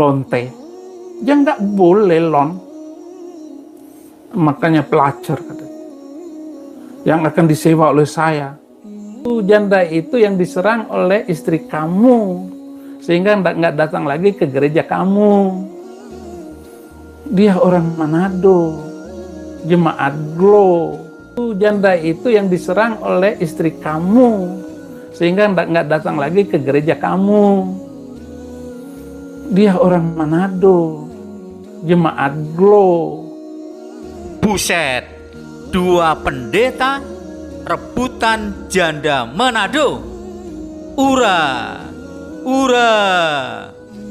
lonte. Ya nggak boleh lon. Makanya pelacur katanya. Yang akan disewa oleh saya. Janda itu yang diserang oleh istri kamu. Sehingga nggak datang lagi ke gereja kamu. Dia orang Manado. Jemaat Glo. Janda itu yang diserang oleh istri kamu. Sehingga nggak datang lagi ke gereja kamu. Dia orang Manado. Jemaat Glo. Buset, 2 pendeta rebutan janda Manado. Ura, ura.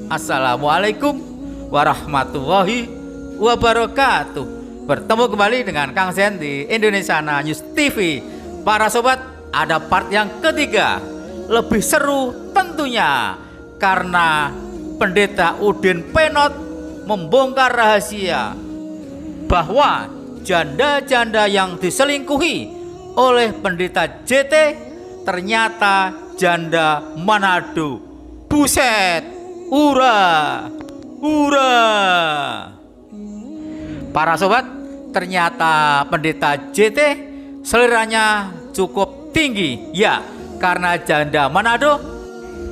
Assalamualaikum warahmatullahi wabarakatuh. Bertemu kembali dengan Kang Zen di Indonesia News TV. Para sobat, ada part yang ketiga. Lebih seru tentunya karena pendeta Udin Penot membongkar rahasia bahwa janda-janda yang diselingkuhi oleh pendeta JT ternyata janda Manado. Buset, ura, ura. Para sobat, ternyata pendeta JT seleranya cukup tinggi. Ya, karena janda Manado,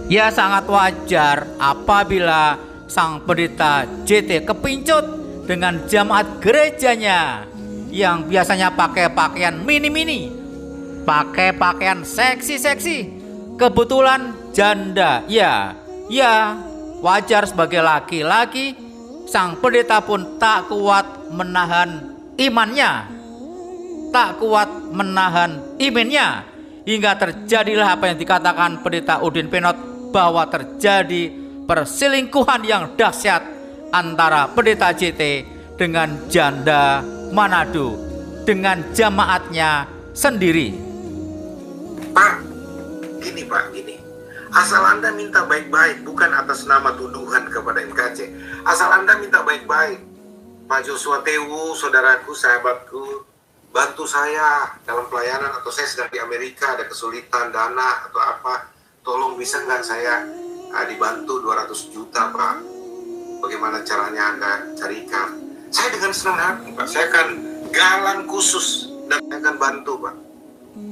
ya sangat wajar apabila sang pendeta JT kepincut dengan jamaat gerejanya yang biasanya pakai pakaian mini-mini, pakai pakaian seksi-seksi. Kebetulan janda, ya wajar sebagai laki-laki. Sang pendeta pun tak kuat menahan imannya, hingga terjadilah apa yang dikatakan pendeta Udin Penot, bahwa terjadi perselingkuhan yang dahsyat antara pendeta JT dengan janda Manado dengan jamaatnya sendiri. Pak, gini. Asal Anda minta baik-baik, bukan atas nama tuduhan kepada MKC. Asal Anda minta baik-baik. Pak Joshua Tewu, saudaraku, sahabatku, bantu saya dalam pelayanan, atau saya sedang di Amerika, ada kesulitan dana atau apa. Tolong bisa nggak saya dibantu 200 juta, Pak? Bagaimana caranya Anda carikan? Saya dengan senang hati, Pak. Saya akan galang khusus dan saya akan bantu, Pak.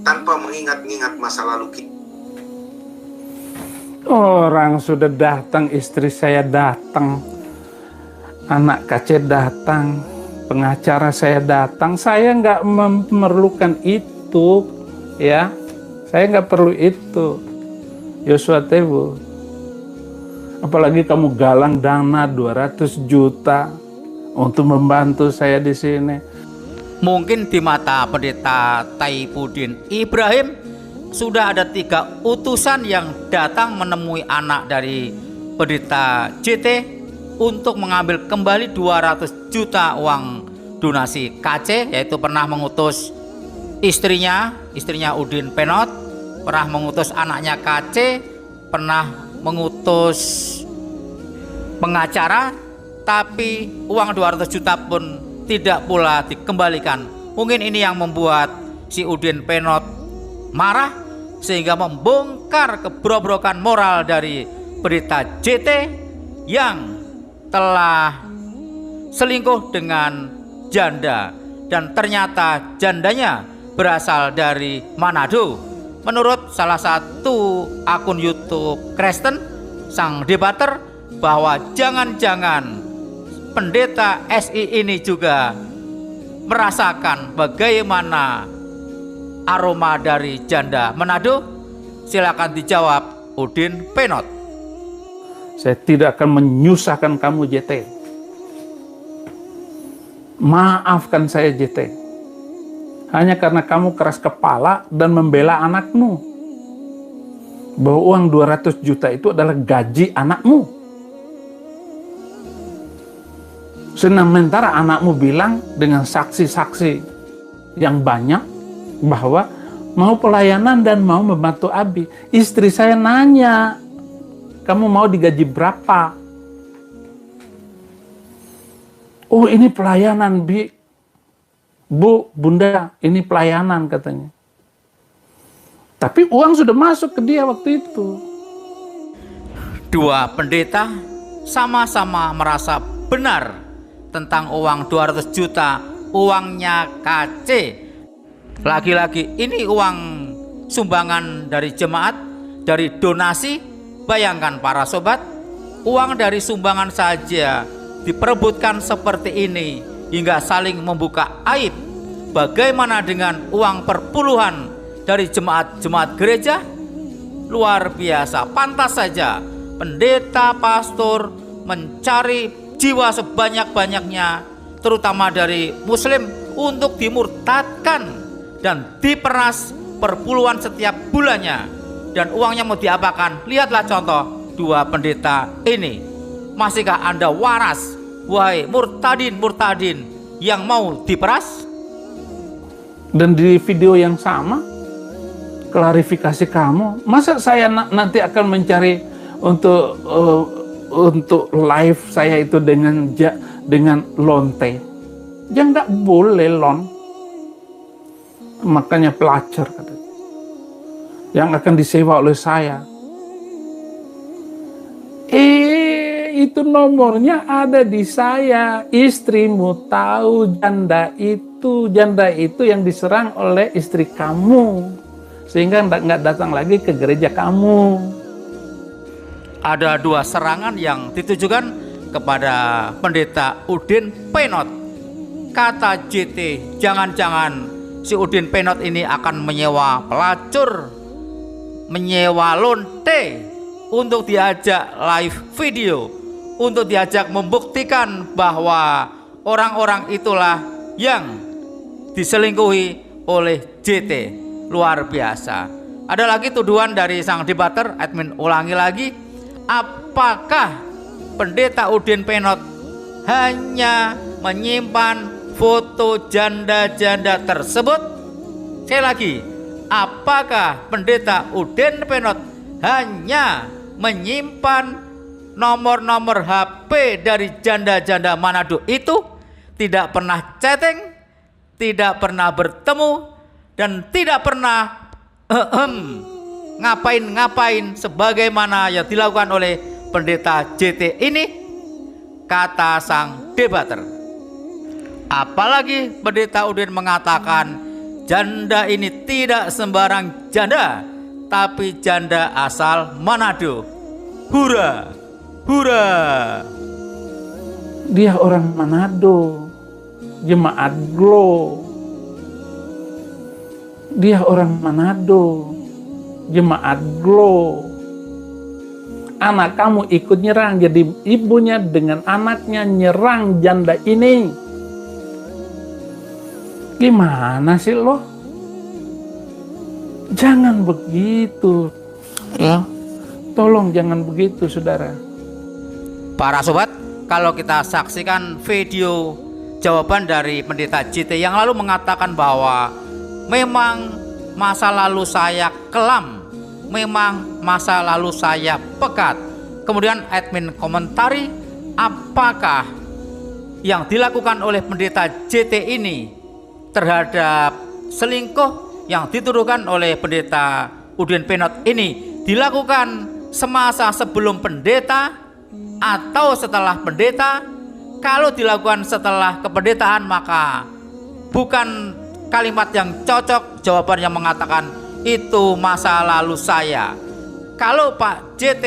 Tanpa mengingat-ingat masa lalu kita. Orang sudah datang, istri saya datang, anak KC datang, pengacara saya datang. Saya nggak memerlukan itu, ya. Saya nggak perlu itu. Joshua Tewu, apalagi kamu galang dana 200 juta untuk membantu saya di sini. Mungkin di mata pendeta Taifudin Ibrahim sudah ada 3 utusan yang datang menemui anak dari pendeta JT untuk mengambil kembali 200 juta uang donasi KC, yaitu pernah mengutus istrinya Udin Penot, pernah mengutus anaknya KC, pernah mengutus pengacara, tapi uang 200 juta pun tidak pula dikembalikan. Mungkin ini yang membuat si Udin Penot marah, sehingga membongkar kebrobrokan moral dari pendeta JT yang telah selingkuh dengan janda, dan ternyata jandanya berasal dari Manado. Menurut salah satu akun YouTube Kristen, sang debater, bahwa jangan-jangan pendeta SI ini juga merasakan bagaimana aroma dari janda Manado. Silakan dijawab Udin Penot. Saya tidak akan menyusahkan kamu, JT. Maafkan saya, JT. Hanya karena kamu keras kepala dan membela anakmu, bahwa uang 200 juta itu adalah gaji anakmu. Sementara anakmu bilang dengan saksi-saksi yang banyak bahwa mau pelayanan dan mau membantu Abi. Istri saya nanya, kamu mau digaji berapa? Oh, ini pelayanan, Bu, Bunda, ini pelayanan katanya. Tapi uang sudah masuk ke dia waktu itu. 2 pendeta sama-sama merasa benar tentang uang 200 juta uangnya KC. Lagi-lagi ini uang sumbangan dari jemaat, dari donasi. Bayangkan para sobat, uang dari sumbangan saja diperebutkan seperti ini hingga saling membuka aib. Bagaimana dengan uang perpuluhan dari jemaat-jemaat gereja? Luar biasa. Pantas saja pendeta, pastor mencari jiwa sebanyak-banyaknya, terutama dari muslim, untuk dimurtadkan dan diperas perpuluhan setiap bulannya. Dan uangnya mau diapakan? Lihatlah contoh dua pendeta ini. Masihkah Anda waras, wahai murtadin yang mau diperas? Dan di video yang sama, klarifikasi kamu, masa saya nanti akan mencari untuk live saya itu dengan lonte? Ya nggak boleh lon. Makanya pelacur katanya, yang akan disewa oleh saya. Itu nomornya ada di saya. Istrimu tahu janda itu yang diserang oleh istri kamu, sehingga nggak datang lagi ke gereja kamu. Ada dua serangan yang ditujukan kepada pendeta Udin Penot. Kata JT, jangan-jangan si Udin Penot ini akan menyewa pelacur, menyewa lonte untuk diajak live video, untuk diajak membuktikan bahwa orang-orang itulah yang diselingkuhi oleh JT. Luar biasa. Ada lagi tuduhan dari sang debater, admin ulangi lagi. Apakah pendeta Udin Penot hanya menyimpan foto janda-janda tersebut? Sekali lagi, apakah pendeta Udin Penot hanya menyimpan nomor-nomor HP dari janda-janda Manado itu, tidak pernah chatting, tidak pernah bertemu, dan tidak pernah ngapain-ngapain sebagaimana yang dilakukan oleh pendeta JT ini? Kata sang debater. Apalagi pendeta Udin mengatakan janda ini tidak sembarang janda, tapi janda asal Manado. Hura, hura. Dia orang Manado, jemaat Glo. Dia orang Manado, jemaat Glo. Anak kamu ikut nyerang, jadi ibunya dengan anaknya nyerang janda ini. Gimana sih lo? Jangan begitu, ya. Tolong jangan begitu, saudara. Para sobat, kalau kita saksikan video jawaban dari pendeta JT yang lalu mengatakan bahwa memang masa lalu saya kelam, memang masa lalu saya pekat. Kemudian admin komentari, apakah yang dilakukan oleh pendeta JT ini terhadap selingkuh yang dituduhkan oleh pendeta Udin Penot ini dilakukan semasa sebelum pendeta atau setelah pendeta? Kalau dilakukan setelah kependetaan, maka bukan kalimat yang cocok. Jawaban yang mengatakan itu masa lalu saya. Kalau Pak JT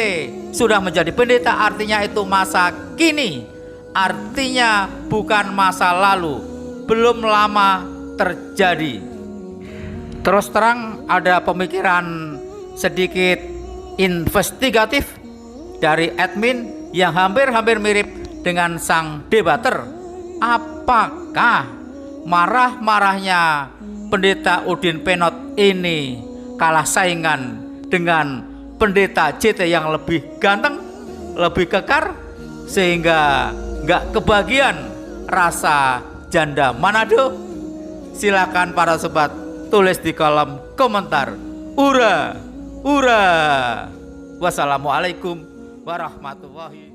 sudah menjadi pendeta, artinya itu masa kini, artinya bukan masa lalu, belum lama terjadi. Terus terang ada pemikiran sedikit investigatif dari admin yang hampir-hampir mirip dengan sang debater. Apakah marah-marahnya pendeta Udin Penot ini kalah saingan dengan pendeta JT yang lebih ganteng, lebih kekar, sehingga nggak kebagian rasa janda Manado? Silakan para sobat tulis di kolom komentar. Ura, ura. Wassalamualaikum warahmatullahi